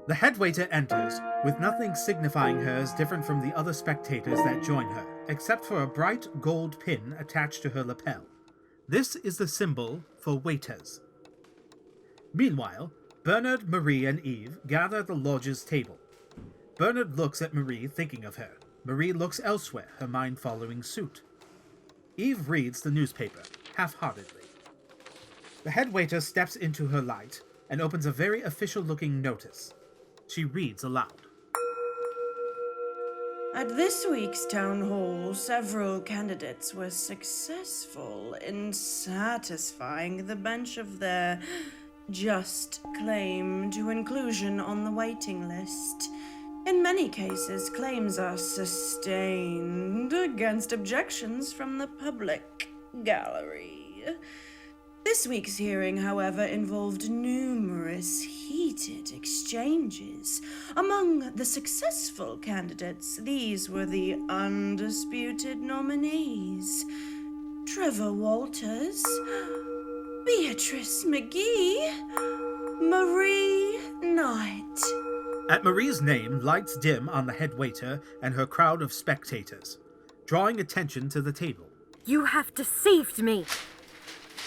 The head waiter enters, with nothing signifying her as different from the other spectators that join her, except for a bright gold pin attached to her lapel. This is the symbol for waiters. Meanwhile, Bernard, Marie, and Eve gather at the lodge's table. Bernard looks at Marie, thinking of her. Marie looks elsewhere, her mind following suit. Eve reads the newspaper, half-heartedly. The head waiter steps into her light and opens a very official-looking notice. She reads aloud. At this week's town hall, several candidates were successful in satisfying the bench of their just claim to inclusion on the waiting list. In many cases, claims are sustained against objections from the public gallery. This week's hearing, however, involved numerous heated exchanges. Among the successful candidates, these were the undisputed nominees: Trevor Walters, Beatrice McGee, Marie Knight. At Marie's name, lights dim on the head waiter and her crowd of spectators, drawing attention to the table. You have deceived me.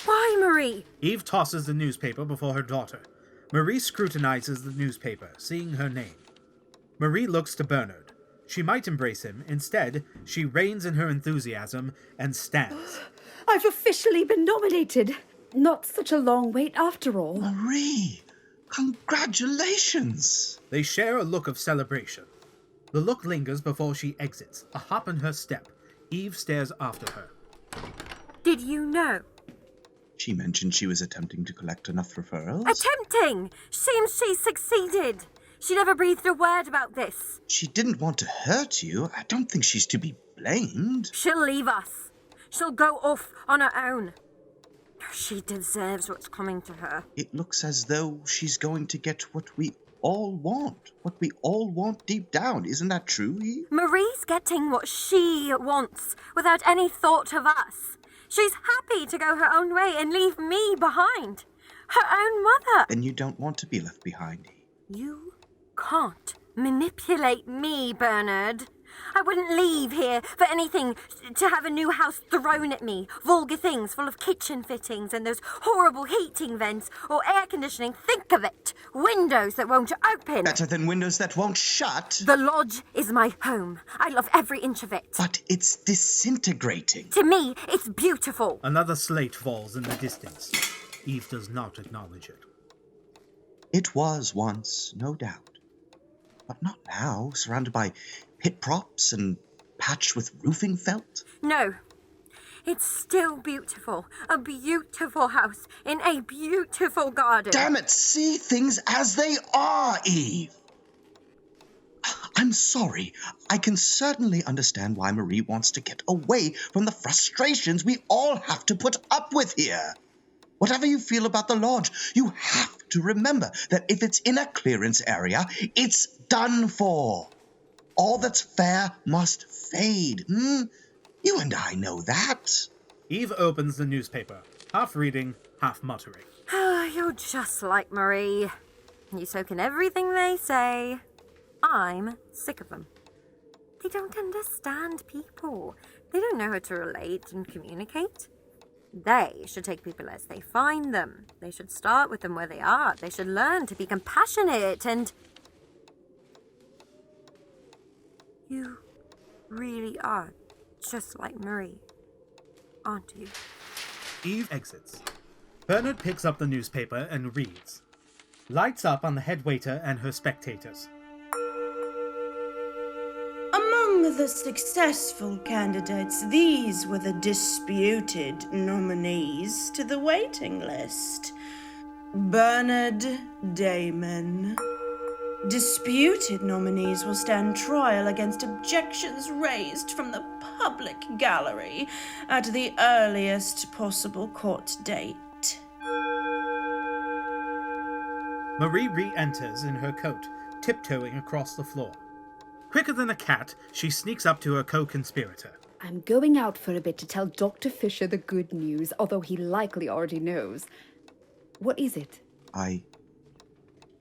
Why, Marie? Eve tosses the newspaper before her daughter. Marie scrutinizes the newspaper, seeing her name. Marie looks to Bernard. She might embrace him. Instead, she reins in her enthusiasm and stands. I've officially been nominated. Not such a long wait after all. Marie, congratulations! They share a look of celebration. The look lingers before she exits, a hop in her step. Eve stares after her. Did you know? She mentioned she was attempting to collect enough referrals. Attempting! Seems she succeeded. She never breathed a word about this. She didn't want to hurt you. I don't think she's to be blamed. She'll leave us. She'll go off on her own. She deserves what's coming to her. It looks as though she's going to get what we all want. What we all want deep down. Isn't that true, Eve? Marie's getting what she wants without any thought of us. She's happy to go her own way and leave me behind. Her own mother. Then you don't want to be left behind, Eve. You can't manipulate me, Bernard. I wouldn't leave here for anything to have a new house thrown at me. Vulgar things full of kitchen fittings and those horrible heating vents or air conditioning. Think of it. Windows that won't open. Better than windows that won't shut. The lodge is my home. I love every inch of it. But it's disintegrating. To me, it's beautiful. Another slate falls in the distance. Eve does not acknowledge it. It was once, no doubt. But not now, surrounded by pit props and patched with roofing felt. No, it's still beautiful. A beautiful house in a beautiful garden. Damn it, see things as they are, Eve. I'm sorry. I can certainly understand why Marie wants to get away from the frustrations we all have to put up with here. Whatever you feel about the lodge, you have to remember that if it's in a clearance area, it's done for. All that's fair must fade. You and I know that. Eve opens the newspaper, half reading, half muttering. You're just like Marie. You soak in everything they say. I'm sick of them. They don't understand people. They don't know how to relate and communicate. They should take people as they find them. They should start with them where they are. They should learn to be compassionate and... You really are just like Marie, aren't you? Eve exits. Bernard picks up the newspaper and reads. Lights up on the head waiter and her spectators. Among the successful candidates, these were the disputed nominees to the waiting list. Bernard Dayman. Disputed nominees will stand trial against objections raised from the public gallery at the earliest possible court date. Marie re-enters in her coat, tiptoeing across the floor. Quicker than a cat, she sneaks up to her co-conspirator. I'm going out for a bit to tell Dr. Fisher the good news, although he likely already knows. What is it? I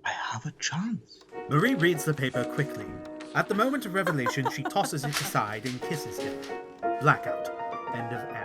have a chance. Marie reads the paper quickly. At the moment of revelation, she tosses it aside and kisses him. Blackout. End of ad.